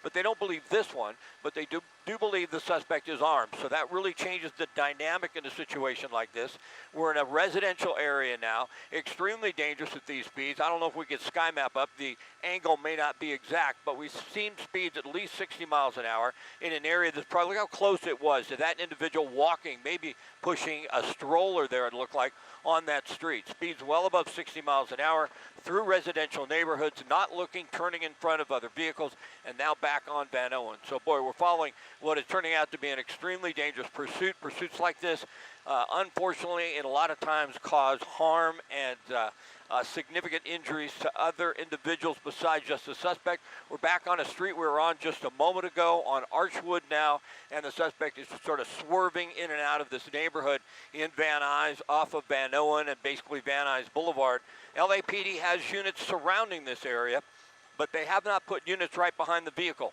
but they don't believe this one, but they do believe the suspect is armed. So that really changes the dynamic in a situation like this. We're in a residential area now, extremely dangerous at these speeds. I don't know if we get sky map up. The angle may not be exact, but we've seen speeds at least 60 miles an hour in an area that's probably, look how close it was to that individual walking, maybe pushing a stroller there, it looked like, on that street. Speeds well above 60 miles an hour through residential neighborhoods, not looking, turning in front of other vehicles, and now back on Van Owen. So, boy, we're following what is turning out to be an extremely dangerous pursuit. Pursuits like this, unfortunately, and a lot of times cause harm and significant injuries to other individuals besides just the suspect. We're back on a street we were on just a moment ago on Archwood now, and the suspect is sort of swerving in and out of this neighborhood in Van Nuys off of Van Owen and basically Van Nuys Boulevard. LAPD has units surrounding this area, but they have not put units right behind the vehicle.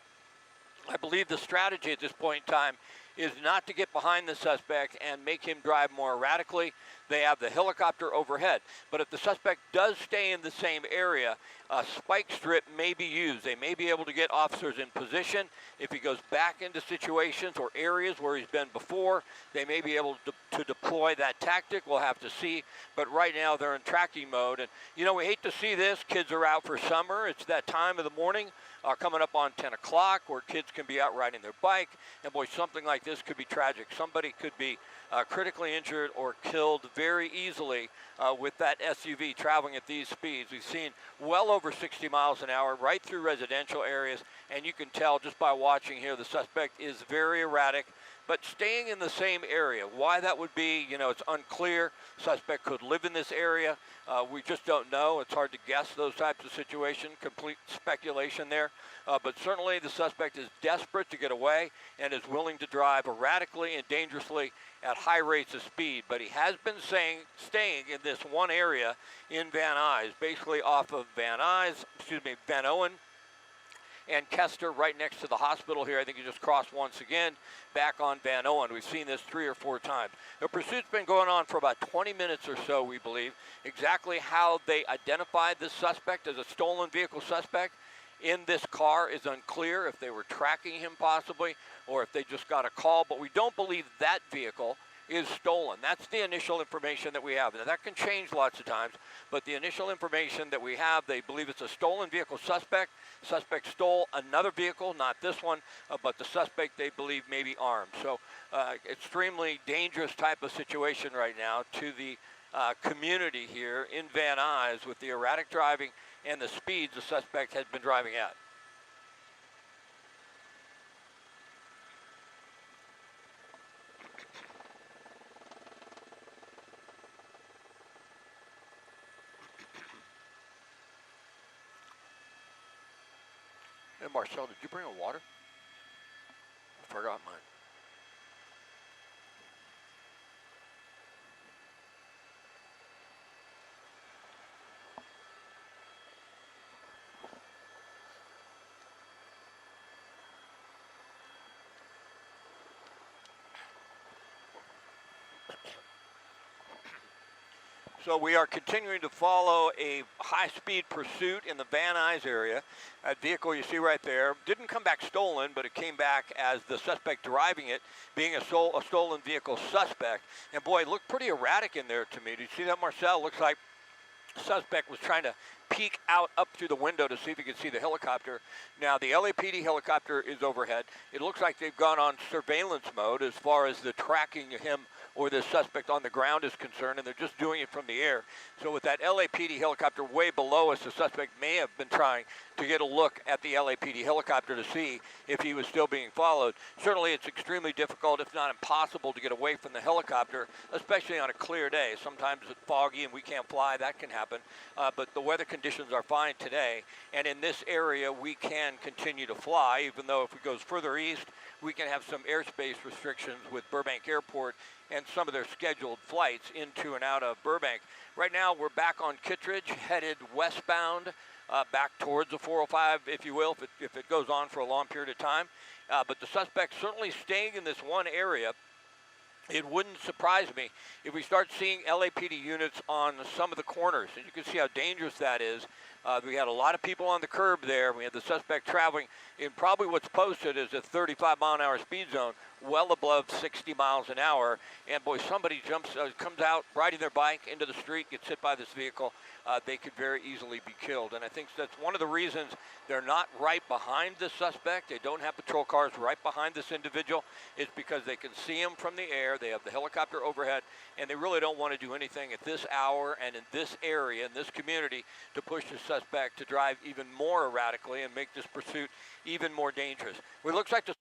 I believe the strategy at this point in time is not to get behind the suspect and make him drive more erratically. They have the helicopter overhead. But if the suspect does stay in the same area, a spike strip may be used. They may be able to get officers in position. If he goes back into situations or areas where he's been before, they may be able to deploy that tactic. We'll have to see. But right now they're in tracking mode. And, you know, we hate to see this. Kids are out for summer. It's that time of the morning. Coming up on 10 o'clock where kids can be out riding their bike. And boy, something like this could be tragic. Somebody could be critically injured or killed very easily with that SUV traveling at these speeds. We've seen well over 60 miles an hour right through residential areas, and you can tell just by watching here the suspect is very erratic, but staying in the same area. Why that would be, you know, it's unclear. Suspect could live in this area. We just don't know. It's hard to guess those types of situations, complete speculation there. But certainly the suspect is desperate to get away and is willing to drive erratically and dangerously at high rates of speed. But he has been staying in this one area in Van Nuys, basically off of Van Owen and Kester, right next to the hospital here. I think he just crossed once again back on Van Owen. We've seen this 3 or 4 times. The pursuit's been going on for about 20 minutes or so, we believe. Exactly how they identified this suspect as a stolen vehicle suspect in this car is unclear, if they were tracking him possibly, or if they just got a call. But we don't believe that vehicle is stolen. That's the initial information that we have. Now, that can change lots of times, but the initial information that we have, they believe it's a stolen vehicle suspect. Suspect stole another vehicle, not this one, but the suspect they believe may be armed. So extremely dangerous type of situation right now to the community here in Van Nuys with the erratic driving and the speeds the suspect has been driving at. Hey, Marcel, did you bring a water? I forgot mine. So we are continuing to follow a high-speed pursuit in the Van Nuys area. That vehicle you see right there didn't come back stolen, but it came back as the suspect driving it, being a stolen vehicle suspect. And boy, it looked pretty erratic in there to me. Did you see that, Marcel? Looks like the suspect was trying to peek out up through the window to see if he could see the helicopter. Now, the LAPD helicopter is overhead. It looks like they've gone on surveillance mode as far as the tracking him or the suspect on the ground is concerned, and they're just doing it from the air. So with that LAPD helicopter way below us, the suspect may have been trying to get a look at the LAPD helicopter to see if he was still being followed. Certainly it's extremely difficult, if not impossible, to get away from the helicopter, especially on a clear day. Sometimes it's foggy and we can't fly, that can happen. But the weather conditions are fine today, and in this area we can continue to fly, even though if it goes further east, we can have some airspace restrictions with Burbank Airport and some of their scheduled flights into and out of Burbank. Right now, we're back on Kittredge, headed westbound, back towards the 405, if you will, if it goes on for a long period of time. But the suspect certainly staying in this one area. It wouldn't surprise me if we start seeing LAPD units on some of the corners, and you can see how dangerous that is We had a lot of people on the curb there. We had the suspect traveling in probably what's posted as a 35-mile-an-hour speed zone, well above 60 miles an hour. And boy, somebody comes out riding their bike into the street, gets hit by this vehicle. They could very easily be killed. And I think that's one of the reasons they're not right behind the suspect. They don't have patrol cars right behind this individual. It's because they can see him from the air. They have the helicopter overhead, and they really don't want to do anything at this hour and in this area, in this community, to push the suspect to drive even more erratically and make this pursuit even more dangerous. Well, it looks like the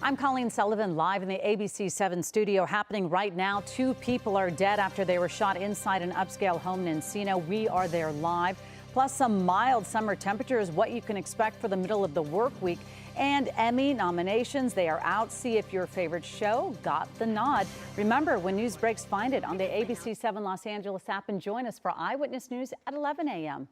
I'm Colleen Sullivan, live in the ABC 7 studio. Happening right now, 2 people are dead after they were shot inside an upscale home in Encino. We are there live. Plus some mild summer temperatures, what you can expect for the middle of the work week. And Emmy nominations, they are out. See if your favorite show got the nod. Remember, when news breaks, find it on the ABC 7 Los Angeles app and join us for Eyewitness News at 11 a.m.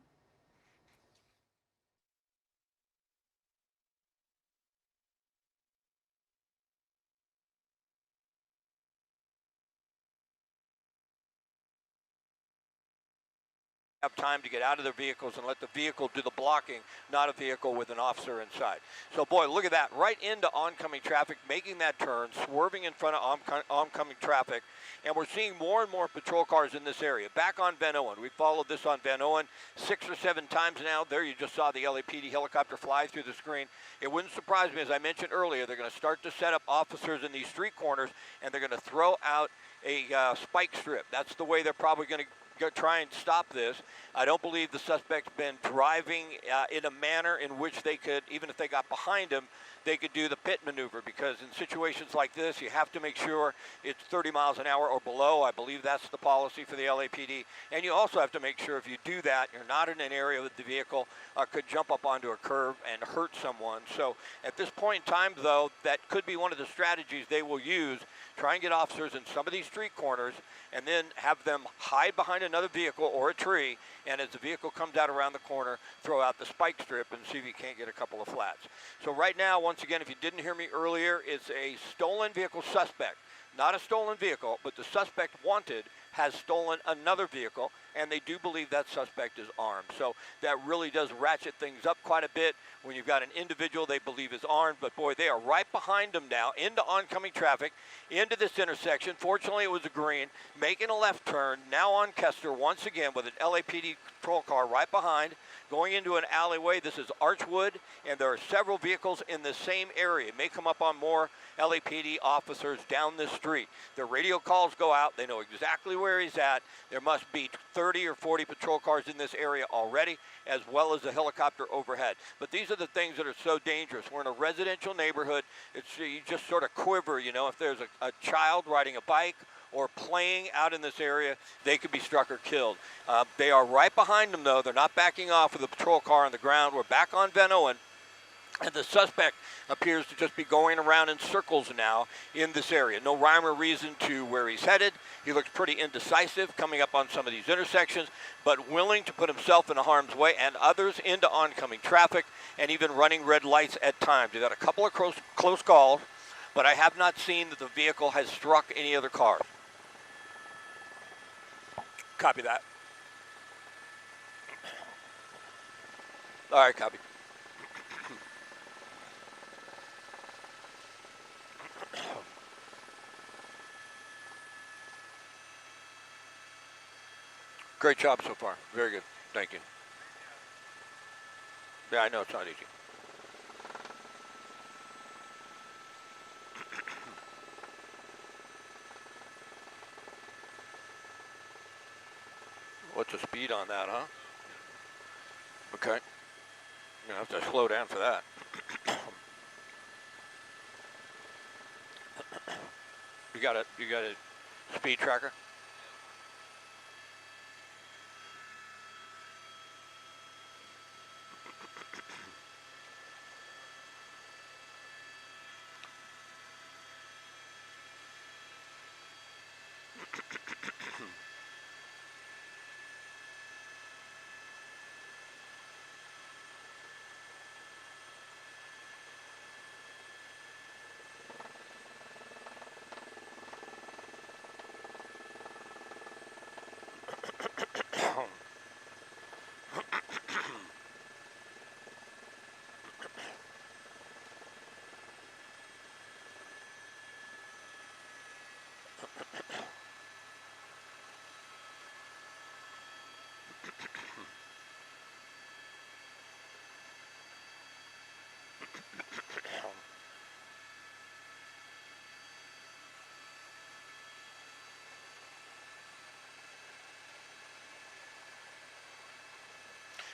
have time to get out of their vehicles and let the vehicle do the blocking, not a vehicle with an officer inside. So boy, look at that, right into oncoming traffic, making that turn, swerving in front of oncoming traffic, and we're seeing more and more patrol cars in this area. Back on Van Owen, we followed this on Van Owen 6 or 7 times now. There you just saw the LAPD helicopter fly through the screen. It wouldn't surprise me, as I mentioned earlier, they're going to start to set up officers in these street corners, and they're going to throw out a spike strip. That's the way they're probably going to try and stop this. I don't believe the suspect's been driving in a manner in which they could, even if they got behind him, they could do the pit maneuver, because in situations like this, you have to make sure it's 30 miles an hour or below. I believe that's the policy for the LAPD. And you also have to make sure if you do that, you're not in an area that the vehicle could jump up onto a curb and hurt someone. So at this point in time, though, that could be one of the strategies they will use. Try and get officers in some of these street corners and then have them hide behind another vehicle or a tree, and as the vehicle comes out around the corner, throw out the spike strip and see if you can't get a couple of flats. So right now, once again, if you didn't hear me earlier, it's a stolen vehicle suspect. Not a stolen vehicle, but the suspect wanted has stolen another vehicle, and they do believe that suspect is armed. So that really does ratchet things up quite a bit when you've got an individual they believe is armed. But boy, they are right behind them now, into oncoming traffic, into this intersection. Fortunately, it was a green, making a left turn, now on Kester once again with an LAPD patrol car right behind, going into an alleyway. This is Archwood, and there are several vehicles in the same area. It may come up on more LAPD officers down this street. Their radio calls go out. They know exactly where he's at. There must be 30 or 40 patrol cars in this area already, as well as a helicopter overhead. But these are the things that are so dangerous. We're in a residential neighborhood. You just sort of quiver, you know, if there's a child riding a bike or playing out in this area, they could be struck or killed. They are right behind them, though. They're not backing off with a patrol car on the ground. We're back on Van Owen, and the suspect appears to just be going around in circles now in this area. No rhyme or reason to where he's headed. He looks pretty indecisive coming up on some of these intersections, but willing to put himself in harm's way and others into oncoming traffic, and even running red lights at times. We've got a couple of close calls, but I have not seen that the vehicle has struck any other cars. Copy that. All right, copy. Great job so far. Very good. Thank you. Yeah, I know it's not easy. What's the speed on that, huh? Okay. You have to slow down for that. You got a speed tracker?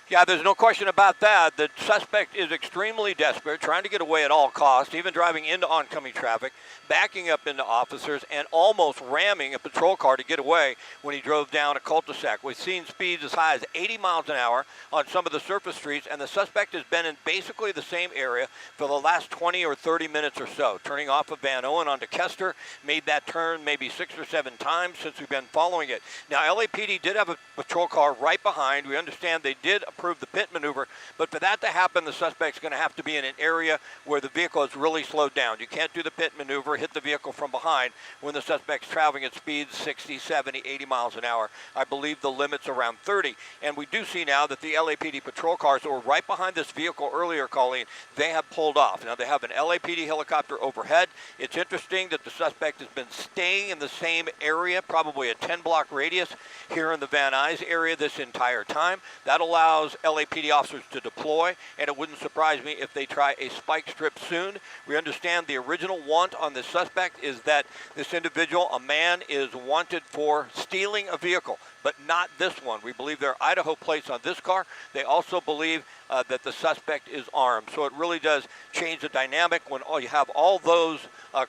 Yeah, there's no question about that. The suspect is extremely desperate, trying to get away at all costs, even driving into oncoming traffic, backing up into officers, and almost ramming a patrol car to get away when he drove down a cul-de-sac. We've seen speeds as high as 80 miles an hour on some of the surface streets, and the suspect has been in basically the same area for the last 20 or 30 minutes or so, turning off of Van Owen onto Kester, made that turn maybe 6 or 7 times since we've been following it. Now, LAPD did have a patrol car right behind. We understand they did approve the pit maneuver, but for that to happen, the suspect's going to have to be in an area where the vehicle is really slowed down. You can't do the pit maneuver, hit the vehicle from behind when the suspect's traveling at speeds 60, 70, 80 miles an hour. I believe the limit's around 30. And we do see now that the LAPD patrol cars that were right behind this vehicle earlier, Colleen, they have pulled off. Now, they have an LAPD helicopter overhead. It's interesting that the suspect has been staying in the same area, probably a 10-block radius here in the Van Nuys area this entire time. That allows LAPD officers to deploy, and it wouldn't surprise me if they try a spike strip soon. We understand the original want on this suspect is that this individual, a man, is wanted for stealing a vehicle, but not this one. We believe there are Idaho plates on this car. They also believe that the suspect is armed. So it really does change the dynamic when you have all those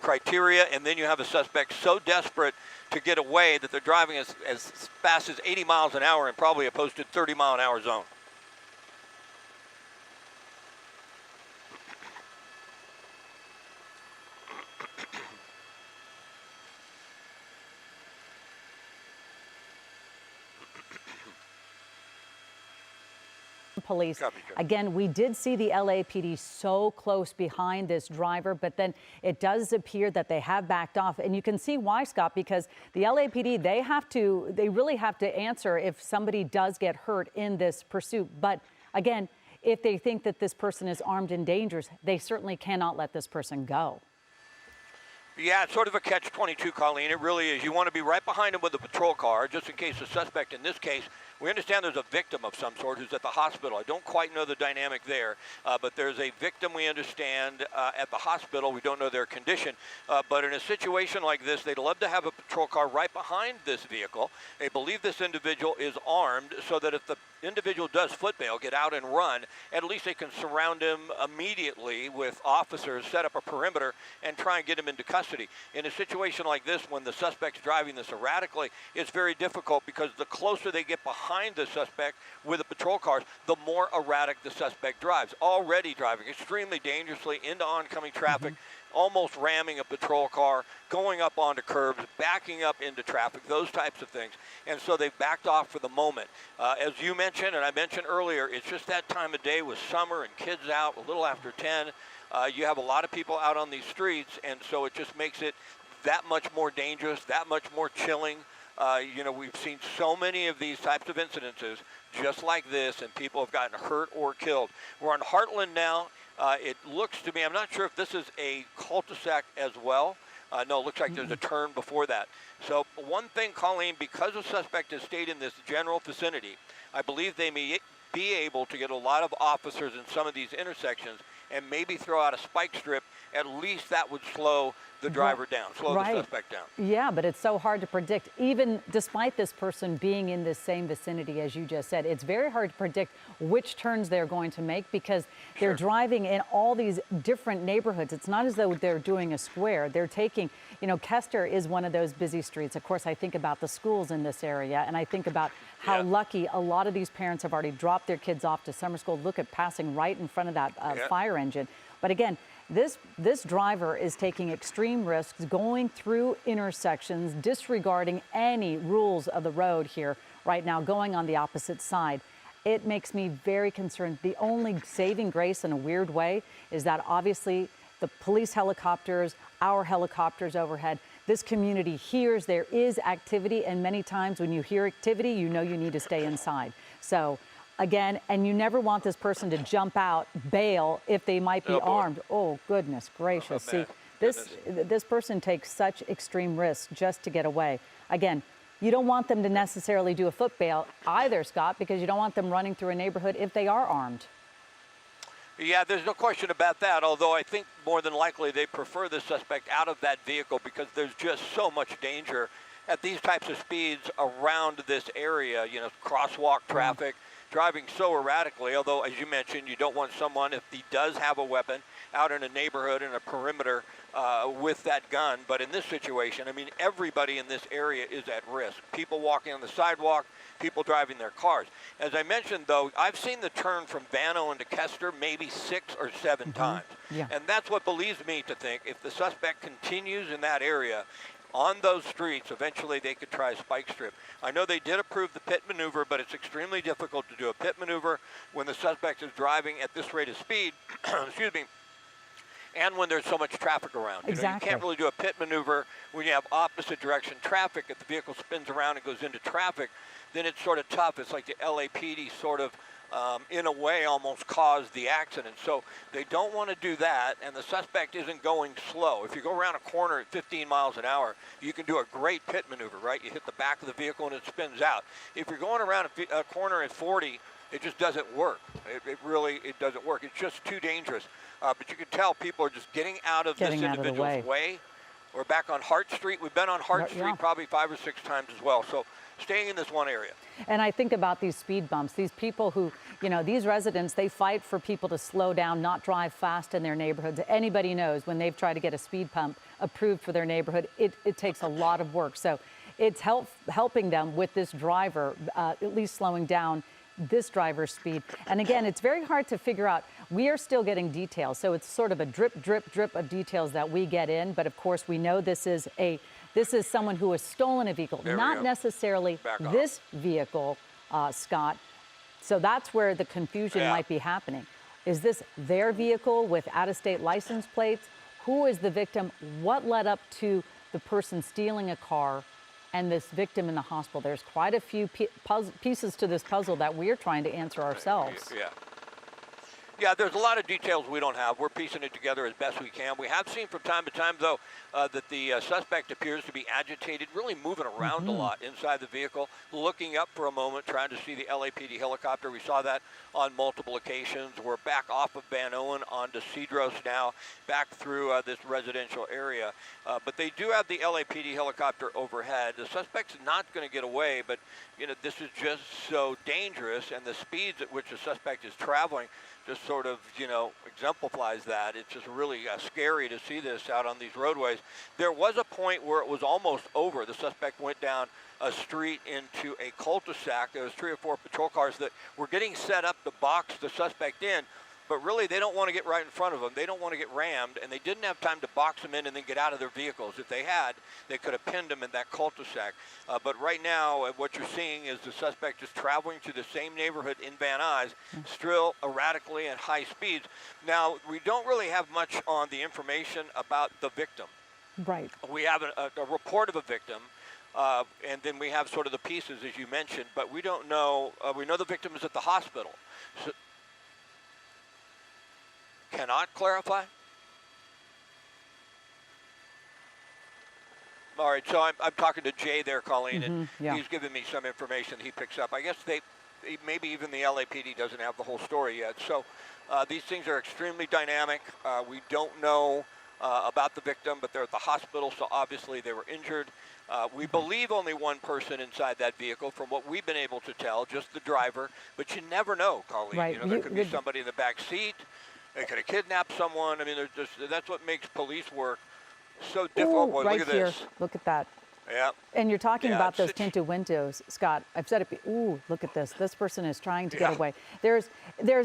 criteria, and then you have a suspect so desperate to get away that they're driving as fast as 80 miles an hour in probably a posted 30-mile-an-hour zone. Police. Again, we did see the LAPD so close behind this driver, but then it does appear that they have backed off. And you can see why, Scott, because the LAPD, they really have to answer if somebody does get hurt in this pursuit. But again, if they think that this person is armed and dangerous, they certainly cannot let this person go. Yeah, it's sort of a catch-22, Colleen. It really is. You want to be right behind him with a patrol car, just in case the suspect, in this case, we understand there's a victim of some sort who's at the hospital. I don't quite know the dynamic there, but there's a victim, we understand, at the hospital. We don't know their condition. But in a situation like this, they'd love to have a patrol car right behind this vehicle. They believe this individual is armed so that if the individual does foot bail, get out and run, at least they can surround him immediately with officers, set up a perimeter, and try and get him into custody. In a situation like this, when the suspect's driving this erratically, it's very difficult because the closer they get behind the suspect with the patrol cars, the more erratic the suspect drives. Already driving extremely dangerously into oncoming traffic, almost ramming a patrol car, going up onto curbs, backing up into traffic, those types of things. And so they've backed off for the moment. As you mentioned, and I mentioned earlier, it's just that time of day with summer and kids out a little after 10. You have a lot of people out on these streets, and so it just makes it that much more dangerous, that much more chilling. You know, we've seen so many of these types of incidences just like this, and people have gotten hurt or killed. We're on Heartland now. It looks to me, I'm not sure if this is a cul-de-sac as well. No, it looks like there's a turn before that. So one thing, Colleen, because the suspect has stayed in this general vicinity, I believe they may be able to get a lot of officers in some of these intersections and maybe throw out a spike strip. At least that would slow the driver down, slow the suspect down. Yeah, but it's so hard to predict. Even despite this person being in the same vicinity as you just said, it's very hard to predict which turns they're going to make because they're driving in all these different neighborhoods. It's not as though they're doing a square. They're taking, you know, Kester is one of those busy streets. Of course, I think about the schools in this area, and I think about how lucky a lot of these parents have already dropped their kids off to summer school. Look at passing right in front of that fire engine. But again, this driver is taking extreme risks, going through intersections, disregarding any rules of the road here right now, going on the opposite side. It makes me very concerned. The only saving grace in a weird way is that obviously the police helicopters, our helicopters overhead, this community hears there is activity, and many times when you hear activity, you know you need to stay inside. So again, and you never want this person to jump out, bail if they might be armed. Oh, goodness gracious. See, this person takes such extreme risks just to get away. Again, you don't want them to necessarily do a foot bail either, Scott, because you don't want them running through a neighborhood if they are armed. Yeah, there's no question about that, although I think more than likely they prefer the suspect out of that vehicle because there's just so much danger at these types of speeds around this area, you know, crosswalk traffic, driving so erratically, although, as you mentioned, you don't want someone, if he does have a weapon, out in a neighborhood, in a perimeter, with that gun. But in this situation, I mean, everybody in this area is at risk. People walking on the sidewalk, people driving their cars. As I mentioned, though, I've seen the turn from Van Owen to Kester maybe 6 or 7 times. Yeah. And that's what believes me to think if the suspect continues in that area, on those streets, eventually they could try a spike strip. I know they did approve the pit maneuver, but it's extremely difficult to do a pit maneuver when the suspect is driving at this rate of speed, excuse me, and when there's so much traffic around. You know, you can't really do a pit maneuver when you have opposite direction traffic. If the vehicle spins around and goes into traffic, then it's sort of tough. It's like the LAPD sort of, in a way, almost caused the accident. So they don't want to do that, and the suspect isn't going slow. If you go around a corner at 15 miles an hour, you can do a great pit maneuver, right? You hit the back of the vehicle and it spins out. If you're going around a corner at 40, it just doesn't work. It really doesn't work. It's just too dangerous. But you can tell people are just getting out of this individual's way. We're back on Hart Street. We've been on Hart Street probably 5 or 6 times as well. So staying in this one area. And I think about these speed bumps, these people who, you know, these residents, they fight for people to slow down, not drive fast in their neighborhoods. Anybody knows when they've tried to get a speed bump approved for their neighborhood, it takes a lot of work. So it's helping them with this driver, at least slowing down this driver's speed. And again, it's very hard to figure out. We are still getting details. So it's sort of a drip, drip, drip of details that we get in. But of course, we know this is someone who has stolen a vehicle, not necessarily this vehicle, Scott. So that's where the confusion might be happening. Is this their vehicle with out-of-state license plates? Who is the victim? What led up to the person stealing a car and this victim in the hospital? There's quite a few pieces to this puzzle that we're trying to answer ourselves. Yeah, there's a lot of details we don't have. We're piecing it together as best we can. We have seen from time to time, though, that the suspect appears to be agitated, really moving around a lot inside the vehicle, looking up for a moment, trying to see the LAPD helicopter. We saw that on multiple occasions. We're back off of Van Owen onto Cedros now, back through this residential area. But they do have the LAPD helicopter overhead. The suspect's not going to get away, but, you know, this is just so dangerous, and the speeds at which the suspect is traveling just sort of, you know, exemplifies that. It's just really scary to see this out on these roadways. There was a point where it was almost over. The suspect went down a street into a cul-de-sac. There was 3 or 4 patrol cars that were getting set up to box the suspect in, but really they don't want to get right in front of them. They don't want to get rammed, and they didn't have time to box them in and then get out of their vehicles. If they had, they could have pinned them in that cul-de-sac. But right now, what you're seeing is the suspect just traveling through the same neighborhood in Van Nuys, still erratically at high speeds. Now, we don't really have much on the information about the victim. Right. We have a report of a victim, and then we have sort of the pieces, as you mentioned, but we don't know. We know the victim is at the hospital. So, cannot clarify? All right, so I'm talking to Jay there, Colleen, and he's giving me some information he picks up. I guess maybe even the LAPD doesn't have the whole story yet. So these things are extremely dynamic. We don't know about the victim, but they're at the hospital, so obviously they were injured. We believe only one person inside that vehicle, from what we've been able to tell, just the driver. But you never know, Colleen. Right. You know, there could be somebody in the back seat. They could have kidnapped someone. I mean, that's what makes police work so difficult. Boy, right look at here. this. Look at that. Yeah. And you're talking about those tinted windows, Scott. I've said it. Ooh, look at this. This person is trying to get away. There's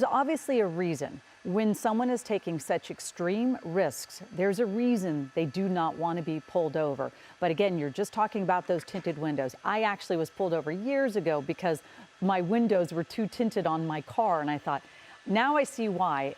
obviously a reason. When someone is taking such extreme risks, there's a reason they do not want to be pulled over. But again, you're just talking about those tinted windows. I actually was pulled over years ago because my windows were too tinted on my car, and I thought, now I see why.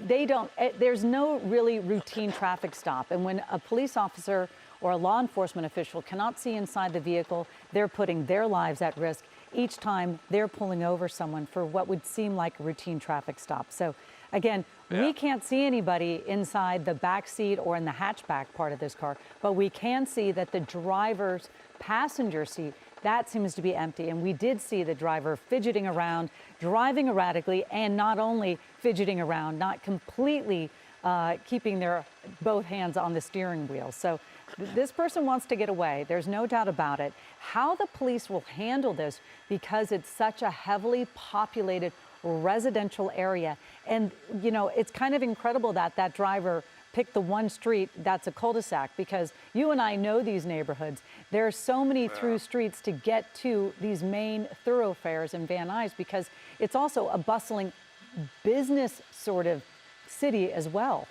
There's no really routine traffic stop. And when a police officer or a law enforcement official cannot see inside the vehicle, they're putting their lives at risk each time they're pulling over someone for what would seem like a routine traffic stop. So again, we can't see anybody inside the back seat or in the hatchback part of this car, but we can see that the driver's passenger seat, that seems to be empty. And we did see the driver fidgeting around, driving erratically, and not only fidgeting around, not completely keeping their both hands on the steering wheel. So this person wants to get away. There's no doubt about it. How the police will handle this, because it's such a heavily populated residential area. And, you know, it's kind of incredible that that driver picked the one street that's a cul-de-sac, because you and I know these neighborhoods. There are so many through streets to get to these main thoroughfares in Van Nuys, because it's also a bustling business sort of city as well.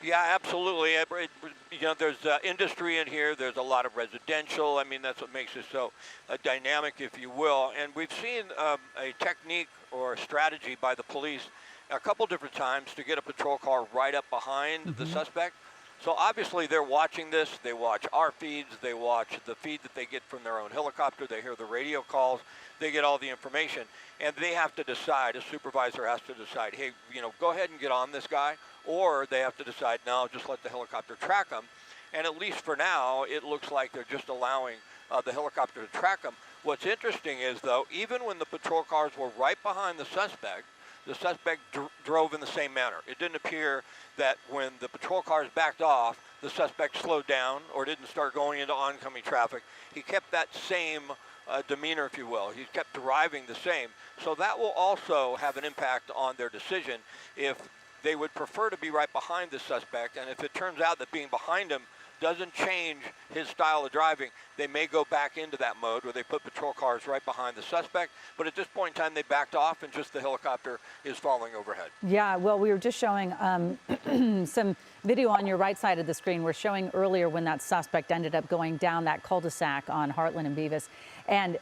Yeah, absolutely. You know, there's industry in here. There's a lot of residential. I mean, that's what makes it so dynamic, if you will. And we've seen a technique or a strategy by the police a couple different times to get a patrol car right up behind the suspect. So obviously they're watching this. They watch our feeds. They watch the feed that they get from their own helicopter. They hear the radio calls. They get all the information. And they have to decide, a supervisor has to decide, hey, you know, go ahead and get on this guy. Or they have to decide, no, just let the helicopter track him. And at least for now, it looks like they're just allowing the helicopter to track him. What's interesting is, though, even when the patrol cars were right behind the suspect drove in the same manner. It didn't appear that when the patrol cars backed off, the suspect slowed down or didn't start going into oncoming traffic. He kept that same demeanor, if you will. He kept driving the same. So that will also have an impact on their decision if they would prefer to be right behind the suspect. And if it turns out that being behind him doesn't change his style of driving, they may go back into that mode where they put patrol cars right behind the suspect. But at this point in time, they backed off and just the helicopter is falling overhead. Yeah, well, we were just showing some video on your right side of the screen. We're showing earlier when that suspect ended up going down that cul-de-sac on Heartland and Beavis. And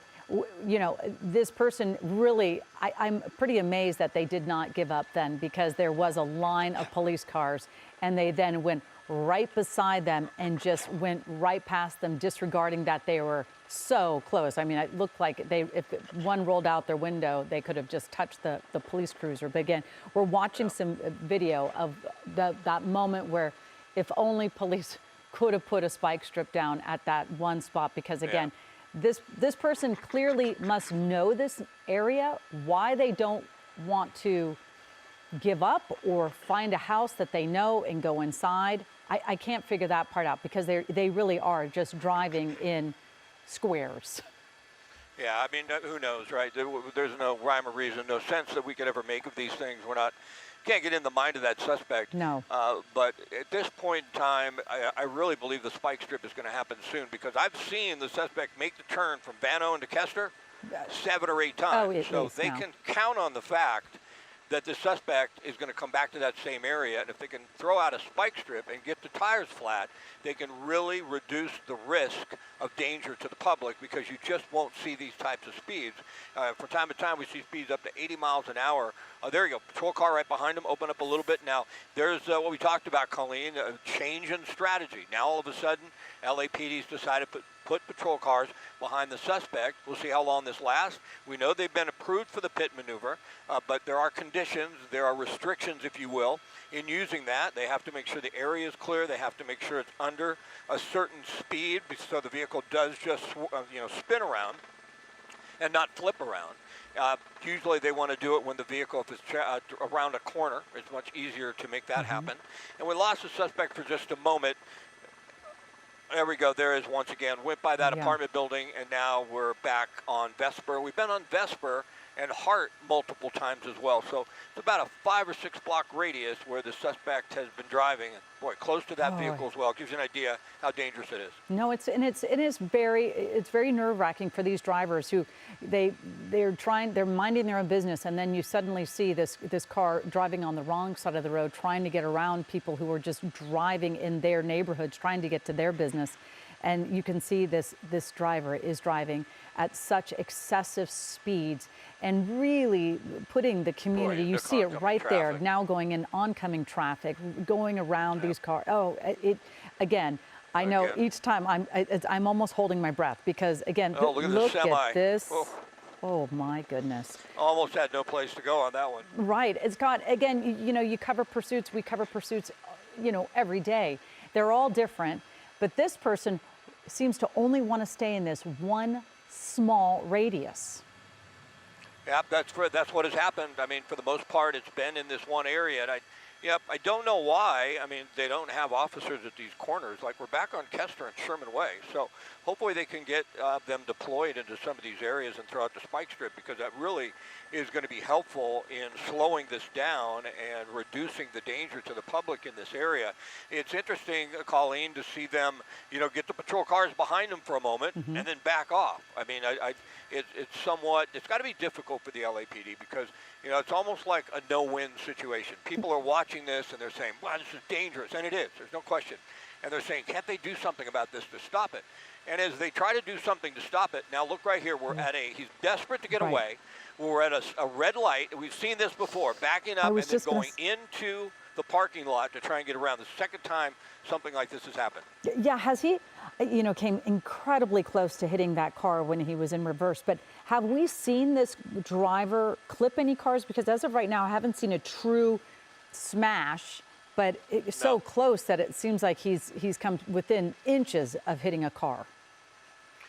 you know, this person really, I'm pretty amazed that they did not give up then, because there was a line of police cars and they then went right beside them and just went right past them, disregarding that they were so close. I mean, it looked like if one rolled out their window, they could have just touched the police cruiser. But again, we're watching some video of that moment where if only police could have put a spike strip down at that one spot, because again, this person clearly must know this area, why they don't want to give up or find a house that they know and go inside. I can't figure that part out, because they really are just driving in squares. Yeah, I mean, who knows, right? There's no rhyme or reason, no sense that we could ever make of these things. Can't get in the mind of that suspect. No. But at this point in time, I really believe the spike strip is going to happen soon, because I've seen the suspect make the turn from Van Nuys to Kester 7 or 8 times. So they can count on the fact that the suspect is going to come back to that same area. And if they can throw out a spike strip and get the tires flat, they can really reduce the risk of danger to the public, because you just won't see these types of speeds. From time to time, we see speeds up to 80 miles an hour. There you go, patrol car right behind them, open up a little bit. Now, there's what we talked about, Colleen, a change in strategy. Now, all of a sudden, LAPD's decided to put patrol cars behind the suspect. We'll see how long this lasts. We know they've been approved for the pit maneuver, but there are conditions, there are restrictions, if you will, in using that. They have to make sure the area is clear. They have to make sure it's under a certain speed, so the vehicle does just spin around and not flip around. Usually they want to do it when the vehicle, if it's around a corner, it's much easier to make that happen. And we lost the suspect for just a moment. There we go. There is once again. Went by that apartment building, and now we're back on Vesper. We've been on Vesper and Hart multiple times as well. So it's about a 5 or 6 block radius where the suspect has been driving. Boy, close to that vehicle as well. It gives you an idea how dangerous it is. No, it's very nerve-wracking for these drivers who they're minding their own business, and then you suddenly see this car driving on the wrong side of the road, trying to get around people who are just driving in their neighborhoods, trying to get to their business. And you can see this driver is driving at such excessive speeds and really putting the community, you see it right there, now going in oncoming traffic, going around these cars. Again, I know each time I'm almost holding my breath, because again, look at this. Oh my goodness. Almost had no place to go on that one. Right. It's got, again, you cover pursuits, we cover pursuits, every day. They're all different, but this person seems to only want to stay in this one small radius. Yeah, that's what has happened. I mean, for the most part, it's been in this one area. And Yep, I don't know why. I mean, they don't have officers at these corners. Like, we're back on Kester and Sherman Way. So hopefully they can get them deployed into some of these areas and throw out the spike strip, because that really is going to be helpful in slowing this down and reducing the danger to the public in this area. It's interesting, Colleen, to see them, get the patrol cars behind them for a moment and then back off. I mean, it's got to be difficult for the LAPD, because it's almost like a no-win situation. People are watching this and they're saying, wow, this is dangerous, and it is, there's no question. And they're saying, can't they do something about this to stop it? And as they try to do something to stop it, now look right here, we're at he's desperate to get away. We're at a red light. We've seen this before, backing up and then going into the parking lot to try and get around. The second time something like this has happened. Yeah, has he, came incredibly close to hitting that car when he was in reverse. But have we seen this driver clip any cars? Because as of right now, I haven't seen a true smash, but it's so close that it seems like he's come within inches of hitting a car.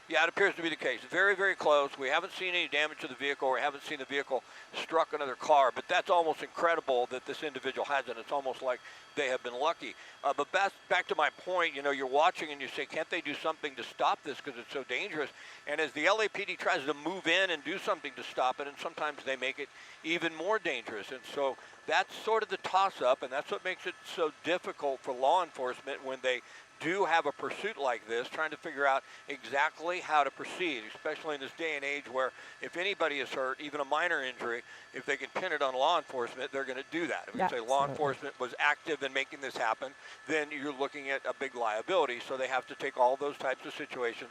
Yeah, it appears to be the case. Very, very close. We haven't seen any damage to the vehicle, or haven't seen the vehicle struck another car, but that's almost incredible that this individual hasn't. It's almost like they have been lucky. But back to my point, you're watching and you say, can't they do something to stop this, because it's so dangerous? And as the LAPD tries to move in and do something to stop it, and sometimes they make it even more dangerous. And so that's sort of the toss-up, and that's what makes it so difficult for law enforcement when they do have a pursuit like this, trying to figure out exactly how to proceed, especially in this day and age where if anybody is hurt, even a minor injury, if they can pin it on law enforcement, they're going to do that. If we say law enforcement was active in making this happen, then you're looking at a big liability. So they have to take all those types of situations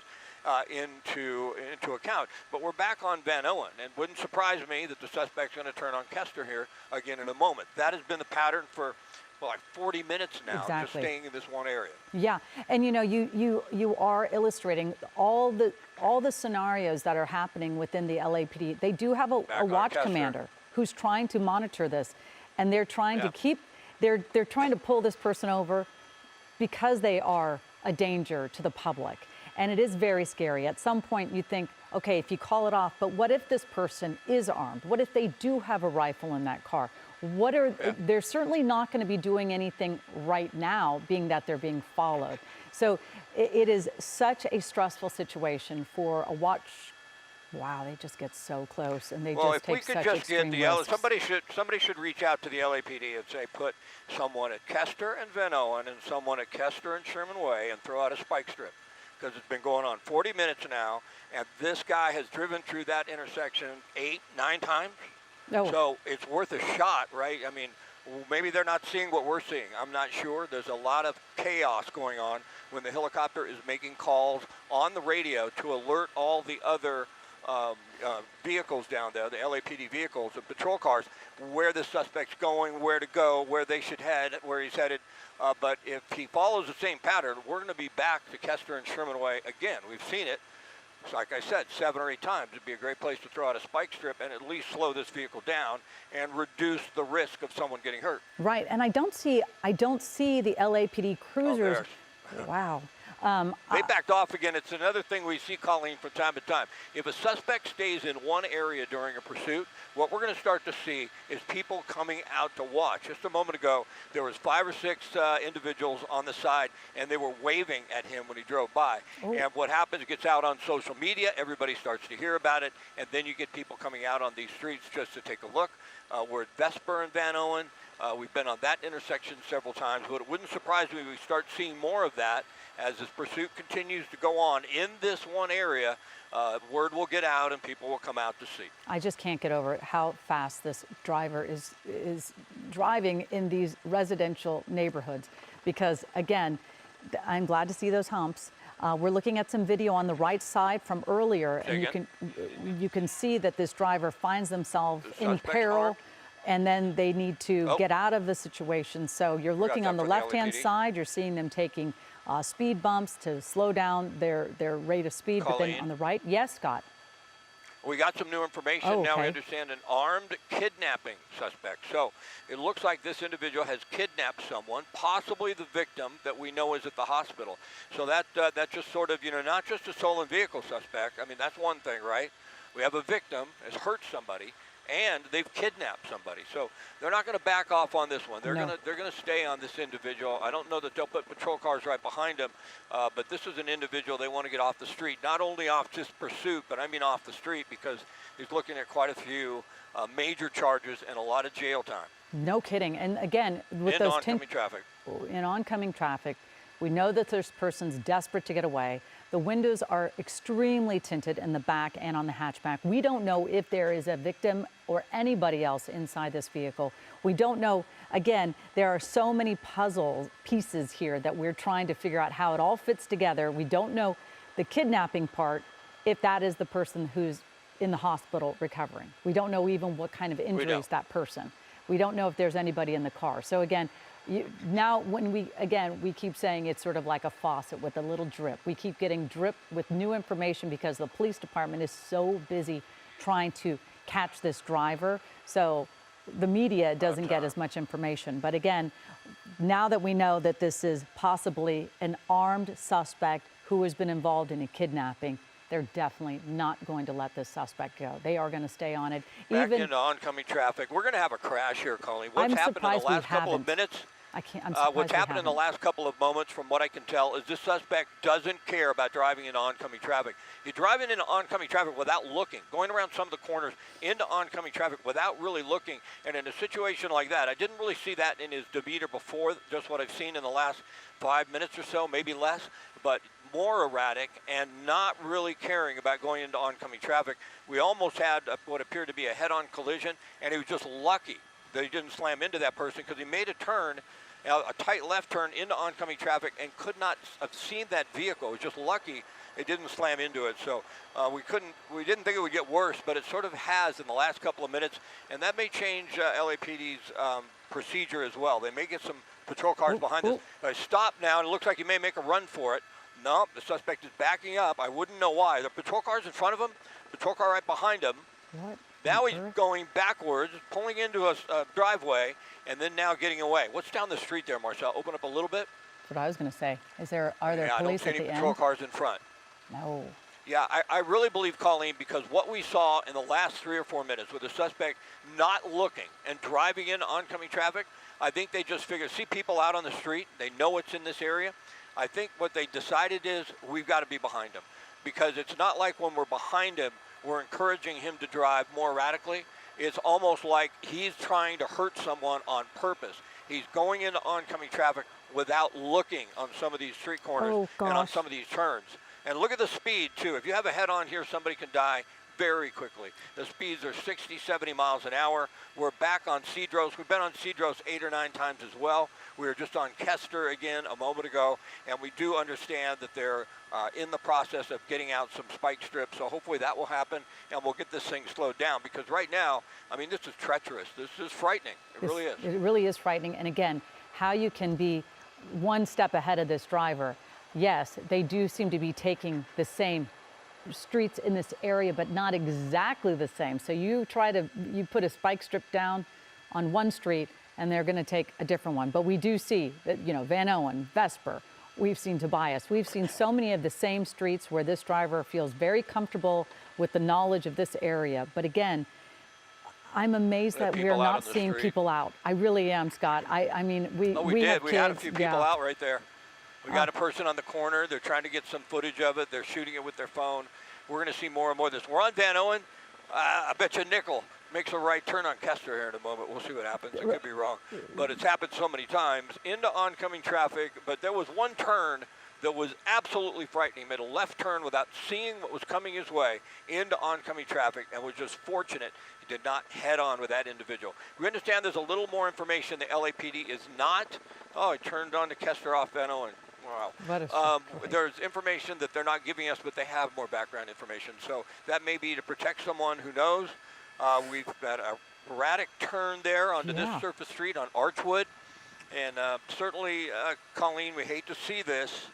into account. But we're back on Van Owen, and wouldn't surprise me that the suspect's going to turn on Kester here again in a moment. That has been the pattern for like 40 minutes now, just staying in this one area. Yeah, and you are illustrating all the scenarios that are happening within the LAPD. They do have a watch commander who's trying to monitor this, and they're trying to keep they're trying to pull this person over because they are a danger to the public. And it is very scary. At some point you think, okay, if you call it off, but what if this person is armed? What if they do have a rifle in that car? They're certainly not going to be doing anything right now, being that they're being followed. So it is such a stressful situation for a watch. Wow, they just get so close, and they just take such extreme risks. Somebody should reach out to the LAPD and say, put someone at Kester and Van Owen and someone at Kester and Sherman Way, and throw out a spike strip, because it's been going on 40 minutes now, and this guy has driven through that intersection 8, 9 times. So it's worth a shot, right? I mean, maybe they're not seeing what we're seeing. I'm not sure. There's a lot of chaos going on when the helicopter is making calls on the radio to alert all the other vehicles down there, the LAPD vehicles, the patrol cars, where the suspect's going, where to go, where they should head, where he's headed. But if he follows the same pattern, we're going to be back to Kester and Sherman Way again. We've seen it. So like I said, 7 or 8 times. It'd be a great place to throw out a spike strip and at least slow this vehicle down and reduce the risk of someone getting hurt. Right, and I don't see the LAPD cruisers. Wow. They backed off again. It's another thing we see, Colleen, from time to time. If a suspect stays in one area during a pursuit, what we're going to start to see is people coming out to watch. Just a moment ago, there was 5 or 6 individuals on the side, and they were waving at him when he drove by. Oh. And what happens, it gets out on social media, everybody starts to hear about it, and then you get people coming out on these streets just to take a look. We're at Vesper and Van Owen. We've been on that intersection several times, but it wouldn't surprise me if we start seeing more of that as this pursuit continues to go on in this one area. Word will get out and people will come out to see. I just can't get over it, how fast this driver is driving in these residential neighborhoods, because again, I'm glad to see those humps. We're looking at some video on the right side from earlier, and you can see that this driver finds themselves in peril. And then they need to get out of the situation. So you're looking on the left-hand side, you're seeing them taking speed bumps to slow down their rate of speed. Colleen. But then on the right, yes, Scott. We got some new information. Now we understand an armed kidnapping suspect. So it looks like this individual has kidnapped someone, possibly the victim that we know is at the hospital. So that just sort of, not just a stolen vehicle suspect. I mean, that's one thing, right? We have a victim has hurt somebody, and they've kidnapped somebody. So they're not going to back off on this one. They're No. going to stay on this individual. I don't know that they'll put patrol cars right behind him, but this is an individual they want to get off the street. Not only off just pursuit, but I mean off the street, because he's looking at quite a few major charges and a lot of jail time. No kidding. And again, with In those oncoming traffic. in oncoming traffic, we know that this person's desperate to get away. The windows are extremely tinted in the back and on the hatchback. We don't know if there is a victim or anybody else inside this vehicle. We don't know. Again, there are so many puzzle pieces here that we're trying to figure out how it all fits together. We don't know the kidnapping part, if that is the person who's in the hospital recovering. We don't know even what kind of injuries that person. We don't know if there's anybody in the car. So again, now when we keep saying it's sort of like a faucet with a little drip. We keep getting drip with new information because the police department is so busy trying to catch this driver. So the media doesn't get as much information. But again, now that we know that this is possibly an armed suspect who has been involved in a kidnapping, they're definitely not going to let this suspect go. They are going to stay on it. Back into oncoming traffic. We're going to have a crash here, Colleen. What's happened in the last couple of minutes? What's happened in the last couple of moments, from what I can tell, is this suspect doesn't care about driving into oncoming traffic. You're driving into oncoming traffic without looking, going around some of the corners into oncoming traffic without really looking. And in a situation like that, I didn't really see that in his demeanor before, just what I've seen in the last 5 minutes or so, maybe less, but more erratic and not really caring about going into oncoming traffic. We almost had what appeared to be a head-on collision, and he was just lucky that he didn't slam into that person, because he made a turn, a tight left turn into oncoming traffic, and could not have seen that vehicle. It was just lucky it didn't slam into it. So we didn't think it would get worse, but it sort of has in the last couple of minutes, and that may change LAPD's procedure as well. They may get some patrol cars behind us. Stop now, and it looks like he may make a run for it. No, the suspect is backing up. I wouldn't know why. The patrol car's in front of him, patrol car right behind him. What? Now he's going backwards, pulling into a driveway, and then now getting away. What's down the street there, Marcel? Open up a little bit. That's what I was going to say. Are there police at the end? I don't see any patrol cars in front. No. Yeah, I really believe, Colleen, because what we saw in the last 3 or 4 minutes with the suspect not looking and driving into oncoming traffic, I think they just figured, see people out on the street, they know it's in this area. I think what they decided is we've got to be behind him, because it's not like when we're behind him, we're encouraging him to drive more erratically. It's almost like he's trying to hurt someone on purpose. He's going into oncoming traffic without looking on some of these street corners and on some of these turns. And look at the speed, too. If you have a head-on here, somebody can die very quickly. The speeds are 60, 70 miles an hour. We're back on Cedros. We've been on Cedros 8 or 9 times as well. We were just on Kester again a moment ago, and we do understand that they're in the process of getting out some spike strips, so hopefully that will happen, and we'll get this thing slowed down, because right now, I mean, this is treacherous. This is frightening. It really is. It really is frightening, and again, how you can be one step ahead of this driver. Yes, they do seem to be taking the same streets in this area, but not exactly the same. So you put a spike strip down on one street, and they're going to take a different one. But we do see that, Van Owen, Vesper, we've seen Tobias. We've seen so many of the same streets where this driver feels very comfortable with the knowledge of this area. But again, I'm amazed that we're not seeing people out. I really am, Scott. I mean, we did. We had a few people out right there. We got a person on the corner. They're trying to get some footage of it. They're shooting it with their phone. We're going to see more and more of this. We're on Van Owen. I bet you Nickel makes a right turn on Kester here in a moment. We'll see what happens. It could be wrong. But it's happened so many times into oncoming traffic. But there was one turn that was absolutely frightening. He made a left turn without seeing what was coming his way into oncoming traffic, and was just fortunate he did not head on with that individual. We understand there's a little more information. The LAPD is not. Oh, he turned on to Kester off Van Owen. Wow. There's information that they're not giving us, but they have more background information. So that may be to protect someone who knows. We've got a erratic turn there onto this surface street on Archwood. And certainly, Colleen, we hate to see this.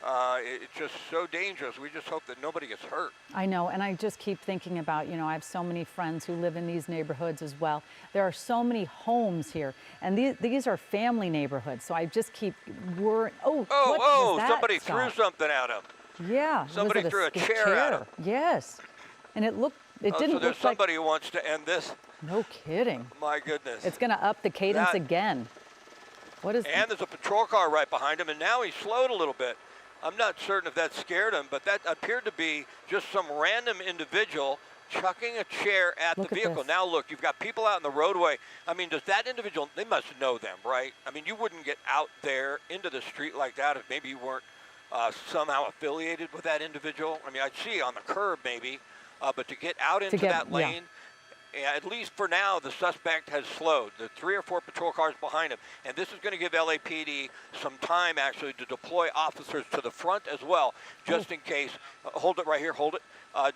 It's just so dangerous. We just hope that nobody gets hurt. I know, and I just keep thinking about, I have so many friends who live in these neighborhoods as well. There are so many homes here, and these are family neighborhoods, so I just keep worrying. Somebody threw something at him. Yeah. Somebody threw a chair at him. Yes. And it didn't look like... So there's somebody who wants to end this. No kidding. My goodness. It's going to up the cadence again. What is? And there's a patrol car right behind him, and now he's slowed a little bit. I'm not certain if that scared him, but that appeared to be just some random individual chucking a chair at the vehicle. Now look, you've got people out in the roadway. I mean, does that individual, they must know them, right? I mean, you wouldn't get out there into the street like that if maybe you weren't somehow affiliated with that individual. I mean, I'd see on the curb maybe, but to get out into that lane, at least for now, the suspect has slowed. There are 3 or 4 patrol cars behind him, and this is going to give LAPD some time actually to deploy officers to the front as well, just in case. Hold it right here, hold it,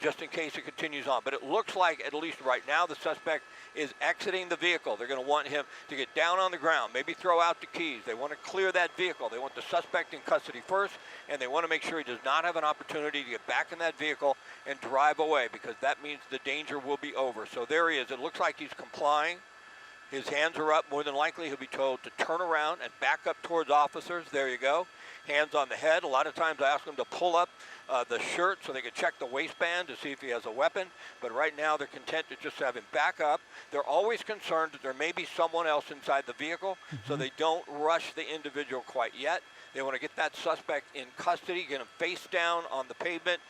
just in case it continues on. But it looks like, at least right now, the suspect is exiting the vehicle. They're going to want him to get down on the ground, maybe throw out the keys. They want to clear that vehicle. They want the suspect in custody first, and they want to make sure he does not have an opportunity to get back in that vehicle and drive away, because that means the danger will be over. So there he is. It looks like he's complying. His hands are up. More than likely, he'll be told to turn around and back up towards officers. There you go. Hands on the head. A lot of times I ask them to pull up the shirt so they can check the waistband to see if he has a weapon. But right now they're content to just have him back up. They're always concerned that there may be someone else inside the vehicle, so they don't rush the individual quite yet. They want to get that suspect in custody, get him face down on the pavement,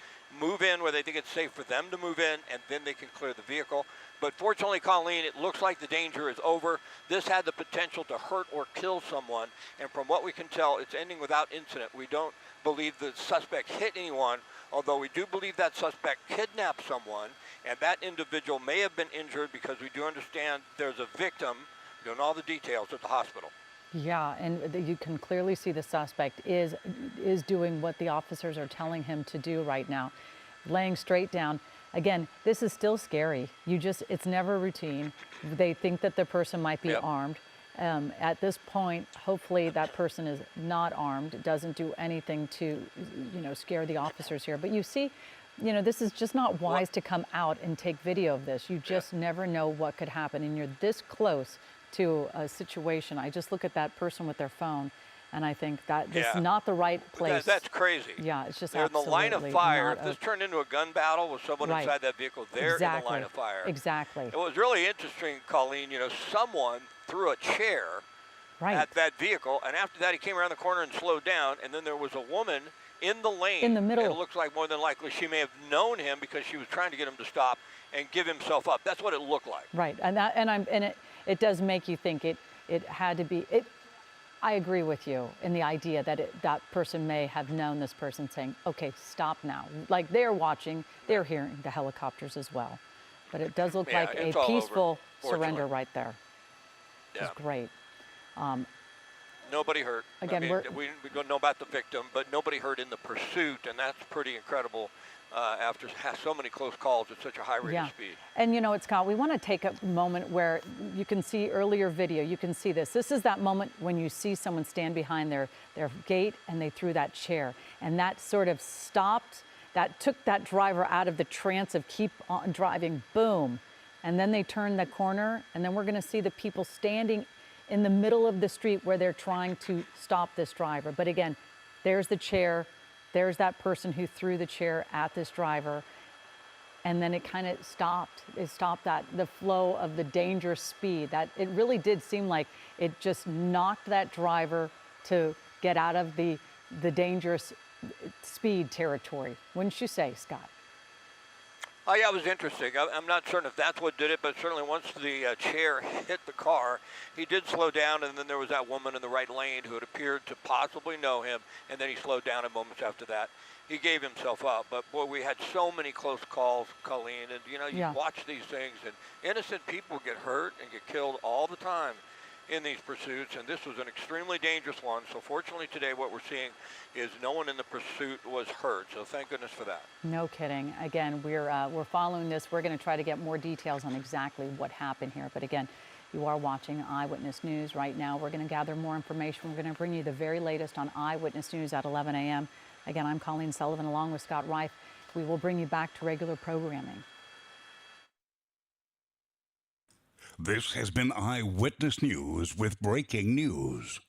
move in where they think it's safe for them to move in, and then they can clear the vehicle. But fortunately, Colleen, it looks like the danger is over. This had the potential to hurt or kill someone, and from what we can tell, it's ending without incident. We don't believe the suspect hit anyone, although we do believe that suspect kidnapped someone, and that individual may have been injured because we do understand there's a victim. We don't know all the details at the hospital. Yeah, and you can clearly see the suspect is doing what the officers are telling him to do right now, laying straight down. Again, this is still scary. It's never routine. They think that the person might be armed. At this point, hopefully that person is not armed, doesn't do anything to, scare the officers here. But you see, this is just not wise to come out and take video of this. You just never know what could happen, and you're this close to a situation. I just look at that person with their phone, and I think that this is not the right place. That's crazy. Yeah, it's just they're absolutely in the line of fire. not If this turned into a gun battle with someone inside that vehicle, they're in the line of fire. Exactly. It was really interesting, Colleen, someone threw a chair at that vehicle, and after that he came around the corner and slowed down, and then there was a woman in the lane. In the middle. And it looks like more than likely she may have known him because she was trying to get him to stop and give himself up. That's what it looked like. Right, and it does make you think it had to be. I agree with you in the idea that that person may have known this person saying, okay, stop now. Like they're watching, they're hearing the helicopters as well. But it does look like a peaceful surrender right there. Yeah. It's great. Nobody hurt. Again, we don't know about the victim, but nobody hurt in the pursuit, and that's pretty incredible after so many close calls at such a high rate of speed. And Scott, we want to take a moment where you can see earlier video, you can see this. This is that moment when you see someone stand behind their gate and they threw that chair. And that sort of stopped, that took that driver out of the trance of keep on driving, boom. And then they turned the corner, and then we're going to see the people standing in the middle of the street where they're trying to stop this driver. But again, there's the chair. There's that person who threw the chair at this driver, and then it kind of stopped. It stopped the flow of the dangerous speed. That it really did seem like it just knocked that driver to get out of the dangerous speed territory. Wouldn't you say, Scott? Oh, yeah, it was interesting. I'm not certain if that's what did it, but certainly once the chair hit the car, he did slow down, and then there was that woman in the right lane who had appeared to possibly know him, and then he slowed down in moments after that. He gave himself up, but boy, we had so many close calls, Colleen, and you watch these things, and innocent people get hurt and get killed all the time in these pursuits, and this was an extremely dangerous one. So fortunately today what we're seeing is no one in the pursuit was hurt, so thank goodness for that. No kidding. Again, we're following this. We're going to try to get more details on exactly what happened here, but again, you are watching Eyewitness News right now. We're going to gather more information. We're going to bring you the very latest on Eyewitness News at 11 a.m. Again, I'm Colleen Sullivan along with Scott Reif. We will bring you back to regular programming. This has been Eyewitness News with breaking news.